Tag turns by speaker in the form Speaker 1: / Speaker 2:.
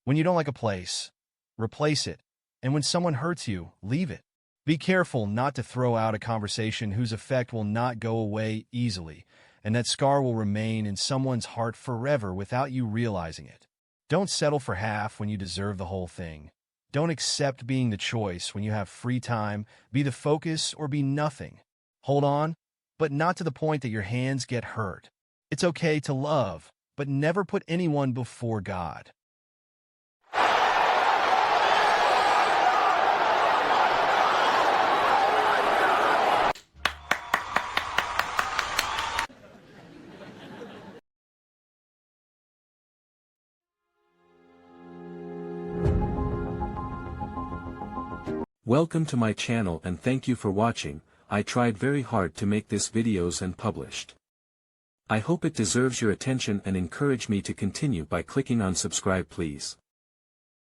Speaker 1: When you don't like a place, replace it. And when someone hurts you, leave it. Be careful not to throw out a conversation whose effect will not go away easily, and that scar will remain in someone's heart forever without you realizing it. Don't settle for half when you deserve the whole thing. Don't accept being the choice when you have free time. Be the focus or be nothing. Hold on, but not to the point that your hands get hurt. It's okay to love, but never put anyone before God.
Speaker 2: Welcome to my channel and thank you for watching. I tried very hard to make this videos and published. I hope it deserves your attention and encourage me to continue by clicking on subscribe please.